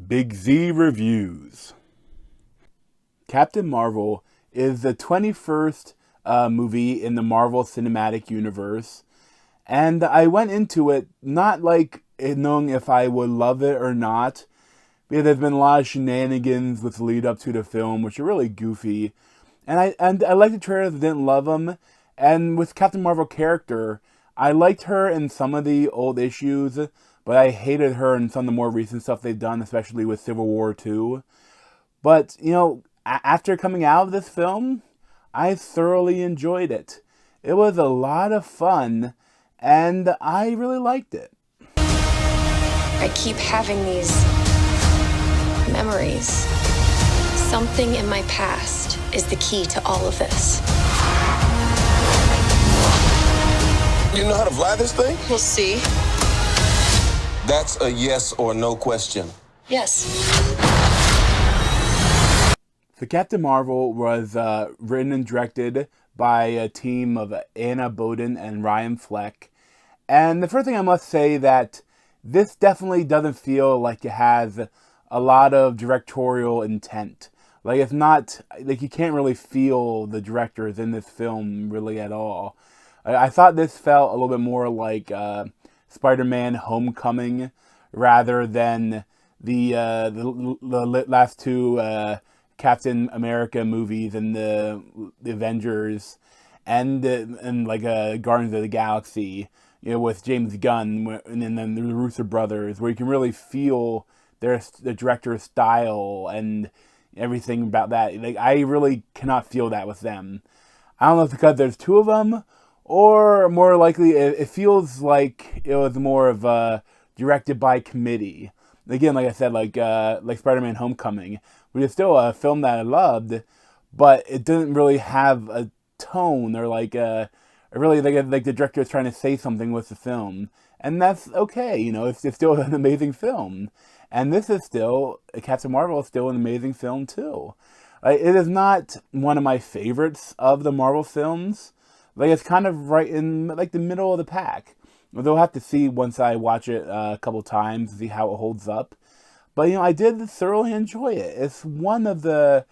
Big Z Reviews. Captain Marvel is the 21st movie in the Marvel Cinematic Universe, and I went into it not like knowing if I would love it or not, because there's been a lot of shenanigans with the lead up to the film, which are really goofy, and I liked the trailers, didn't love them, and with Captain Marvel character, I liked her in some of the old issues, but I hated her in some of the more recent stuff they've done, especially with Civil War 2. But, after coming out of this film, I thoroughly enjoyed it. It was a lot of fun, and I really liked it. I keep having these memories. Something in my past is the key to all of this. You know how to fly this thing? We'll see. That's a yes or no question. Yes. So Captain Marvel was written and directed by a team of Anna Boden and Ryan Fleck. And the first thing I must say that this definitely doesn't feel like it has a lot of directorial intent. Like, it's not, like, you can't really feel the directors in this film really at all. I thought this felt a little bit more like Spider-Man Homecoming rather than the last two Captain America movies and the Avengers and like Guardians of the Galaxy, with James Gunn and then the Russo brothers, where you can really feel the director's style and everything about that. Like, I really cannot feel that with them. I don't know if it's because there's two of them, or more likely it feels like it was more of a directed by committee. Again, like I said, like Spider-Man Homecoming, which is still a film that I loved, but it didn't really have a tone or like really like the director is trying to say something with the film, and that's okay. It's still an amazing film, and this is still Captain Marvel is still an amazing film too. It is not one of my favorites of the Marvel films. Like, it's kind of right in like the middle of the pack. They'll have to see once I watch it a couple times to see how it holds up. But, I did thoroughly enjoy it. It's one of the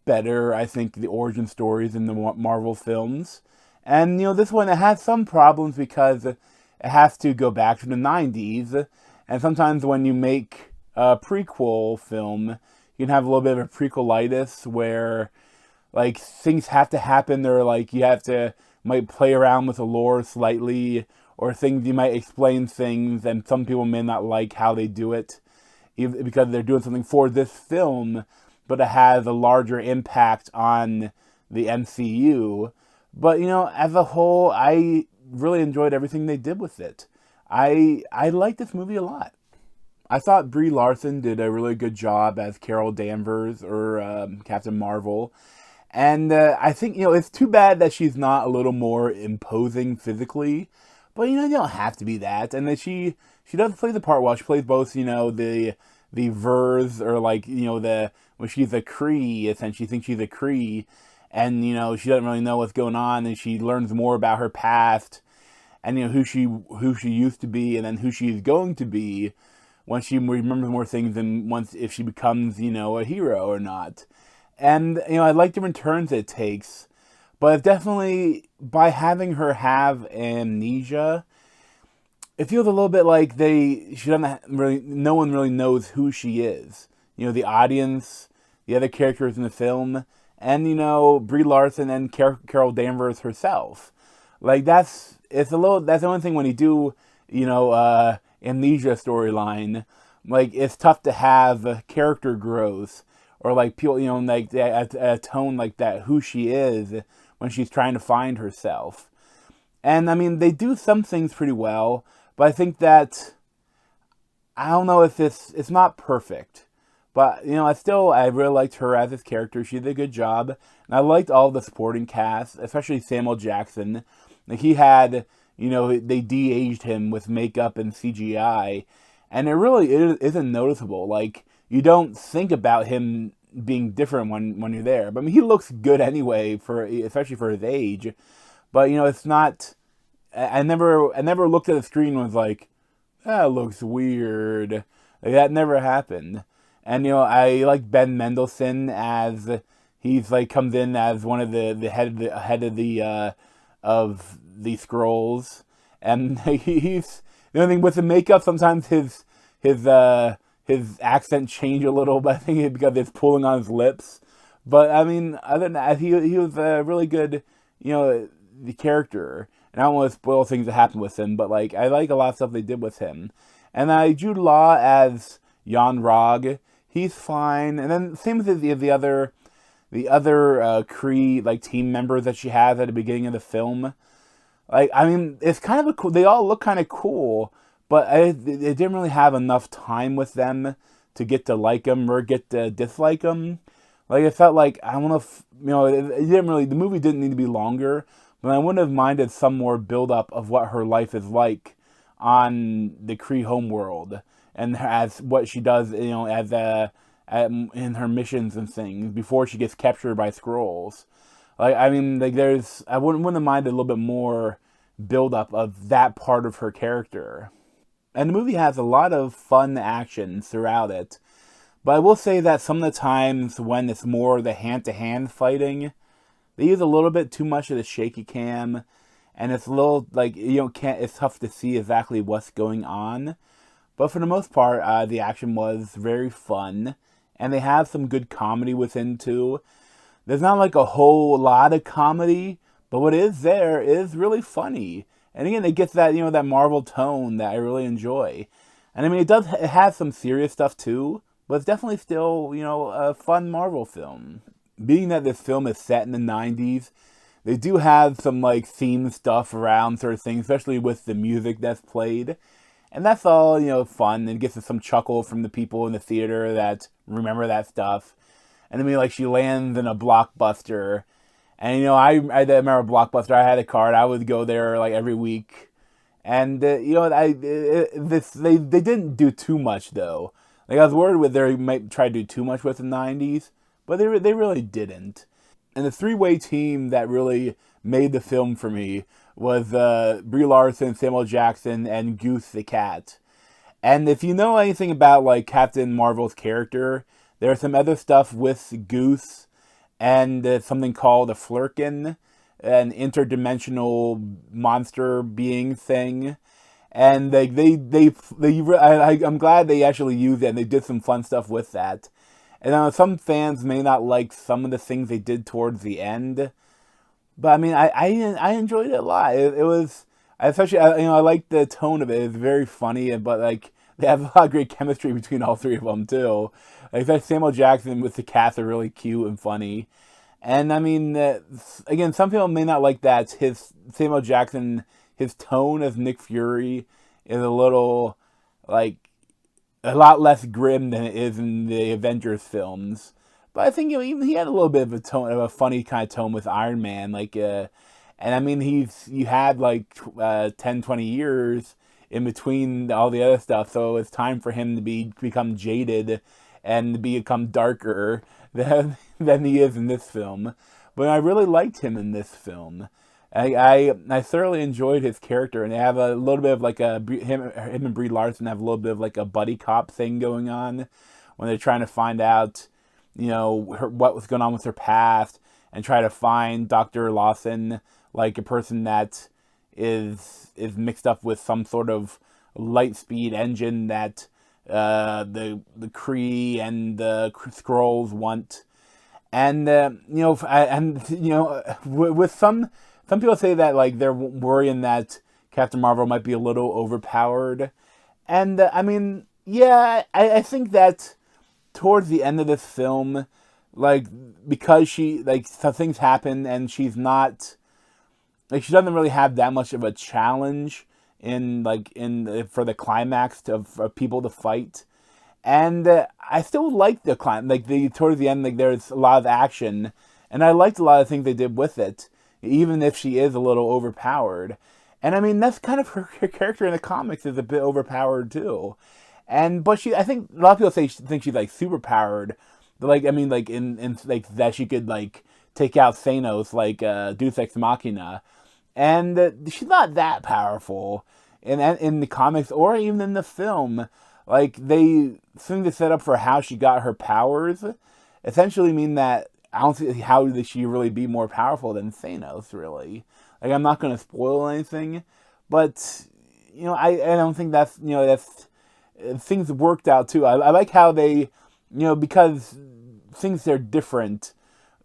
better, I think, the origin stories in the Marvel films. And, this one, it has some problems because it has to go back to the 90s. And sometimes when you make a prequel film, you can have a little bit of a prequelitis where, like, things have to happen, or, like, you have to might play around with the lore slightly, or things you might explain things, and some people may not like how they do it, because they're doing something for this film, but it has a larger impact on the MCU. But, as a whole, I really enjoyed everything they did with it. I liked this movie a lot. I thought Brie Larson did a really good job as Carol Danvers, or Captain Marvel. And I think, it's too bad that she's not a little more imposing physically. But, you don't have to be that. And that she does play the part well. She plays both, the Vers, or like, when she's a Kree, essentially, she thinks she's a Kree. And, she doesn't really know what's going on. And she learns more about her past. And, who she used to be, and then who she's going to be when she remembers more things than once if she becomes, a hero or not. And, I like different turns it takes, but definitely by having her have amnesia, it feels a little bit like she doesn't really, no one really knows who she is. The audience, the other characters in the film, and, Brie Larson and Carol Danvers herself. Like, that's the only thing when you do, amnesia storyline, like, it's tough to have character growth, or like people, like a tone like that, who she is when she's trying to find herself. And I mean, they do some things pretty well, but I think that, I don't know if it's not perfect. But, I really liked her as this character. She did a good job. And I liked all the supporting cast, especially Samuel Jackson. Like, he had, they de-aged him with makeup and CGI. And it really isn't noticeable. Like, you don't think about him being different when you're there. But I mean, he looks good anyway, especially for his age. But, it's not... I never looked at the screen and was like, that looks weird. Like, that never happened. And I like Ben Mendelsohn as he's like comes in as one of the head of the scrolls, and he's the only thing with the makeup. Sometimes his accent change a little, but I think it's because it's pulling on his lips. But I mean, other than that, he was a really good, the character. And I don't want to spoil things that happen with him, but like I like a lot of stuff they did with him. And Jude Law as Jan Rog, he's fine. And then same with the other Kree like team members that she has at the beginning of the film. Like, I mean, it's kind of a cool. They all look kind of cool, but it didn't really have enough time with them to get to like them or get to dislike them. Like, it felt like I don't know if it didn't really. The movie didn't need to be longer, but I wouldn't have minded some more build up of what her life is like on the Kree homeworld and as what she does, in her missions and things before she gets captured by Skrulls. Like, I mean, like I wouldn't have minded a little bit more build up of that part of her character. And the movie has a lot of fun action throughout it. But I will say that some of the times when it's more the hand-to-hand fighting, they use a little bit too much of the shaky cam, and it's a little like it's tough to see exactly what's going on. But for the most part, the action was very fun, and they have some good comedy within too. There's not like a whole lot of comedy, but what is there is really funny. And again, it gets that that Marvel tone that I really enjoy. And I mean, it has some serious stuff too, but it's definitely still a fun Marvel film. Being that this film is set in the 90s, they do have some like theme stuff around sort of things, especially with the music that's played. And that's all, fun, and gets us some chuckle from the people in the theater that remember that stuff. And then she lands in a Blockbuster. And, I remember Blockbuster, I had a card, I would go there like every week. And, they didn't do too much though. Like, I was worried with they might try to do too much with the 90s, but they really didn't. And the three-way team that really made the film for me was Brie Larson, Samuel Jackson, and Goose the cat. And if you know anything about like Captain Marvel's character, there's some other stuff with Goose and something called a Flurkin, an interdimensional monster being thing. And I'm glad they actually used it and they did some fun stuff with that. And some fans may not like some of the things they did towards the end, but I mean, I enjoyed it a lot. It was, especially, I like the tone of it. It's very funny, but like they have a lot of great chemistry between all three of them too. Like Samuel Jackson with the cats are really cute and funny. And I mean, again, some people may not like that. Samuel Jackson, his tone as Nick Fury is a little like a lot less grim than it is in the Avengers films. But I think he had a little bit of a tone, of a funny kind of tone with Iron Man. And I mean, you had like 10, 20 years in between all the other stuff, so it's time for him to become jaded and to become darker than he is in this film. But I really liked him in this film. I thoroughly enjoyed his character, and they have a little bit of like him and Brie Larson have a little bit of like a buddy cop thing going on when they're trying to find out, what was going on with her past, and try to find Dr. Lawson, like a person that is mixed up with some sort of light speed engine that the Kree and the Skrulls want, and with some people say that like they're worrying that Captain Marvel might be a little overpowered, and I mean, yeah, I think that towards the end of this film, like because some things happen and she doesn't really have that much of a challenge for the climax of people to fight, and I still like the towards the end, like there's a lot of action, and I liked a lot of things they did with it, even if she is a little overpowered. And I mean, that's kind of her character in the comics is a bit overpowered too. But I think a lot of people think she's like super powered, but like I mean, like in like that she could like take out Thanos like Deus Ex Machina, and she's not that powerful in the comics or even in the film. like they seem to set up for how she got her powers essentially mean that I don't see how did she really be more powerful than Thanos, really. Like, I'm not going to spoil anything, but, I don't think that's things worked out, too. I like how they, because things are different,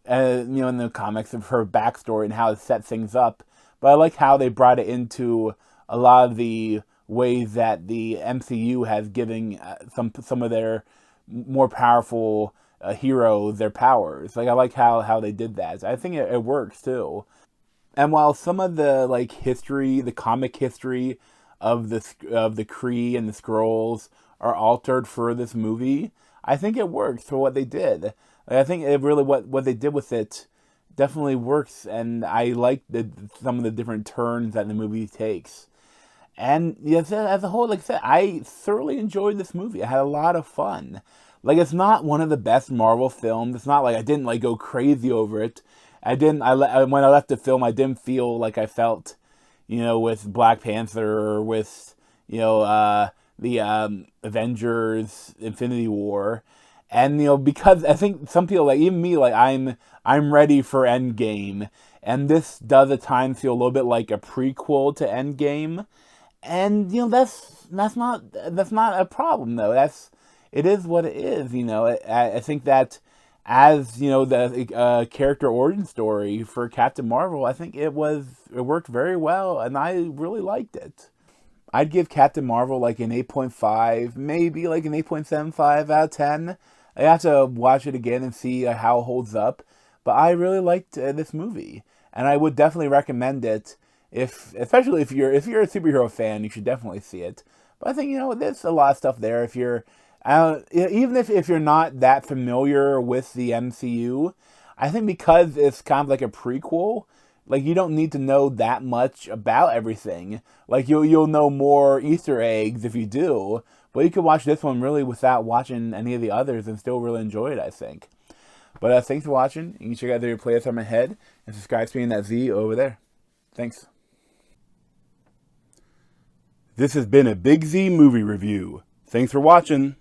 in the comics of her backstory and how it set things up, but I like how they brought it into a lot of the ways that the MCU has given some of their more powerful heroes their powers. Like, I like how they did that. I think it works too. And while some of the history, the comic history of the Kree and the Skrulls are altered for this movie, I think it works for what they did. Like, I think it really what they did with it definitely works, and I like some of the different turns that the movie takes. And yes, as a whole, like I said, I thoroughly enjoyed this movie. I had a lot of fun. Like, it's not one of the best Marvel films. It's not like I didn't go crazy over it. I didn't. When I left the film, I didn't feel like I felt, with Black Panther or with the Avengers Infinity War, and because I think some people even me I'm ready for Endgame, and this does at times feel a little bit like a prequel to Endgame, and that's not a problem though. It is what it is. I think that as the character origin story for Captain Marvel, I think it worked very well, and I really liked it. I'd give Captain Marvel an 8.5, maybe an 8.75 out of 10. I have to watch it again and see how it holds up, but I really liked this movie, and I would definitely recommend it. Especially if you're a superhero fan, you should definitely see it. But I think there's a lot of stuff there. If you're even if you're not that familiar with the MCU, I think because it's kind of like a prequel, you don't need to know that much about everything. You'll know more Easter eggs if you do, but you could watch this one really without watching any of the others and still really enjoy it, I think. But thanks for watching. You can check out the playlist on my head and subscribe to me in that Z over there. Thanks. This has been a Big Z movie review. Thanks for watching.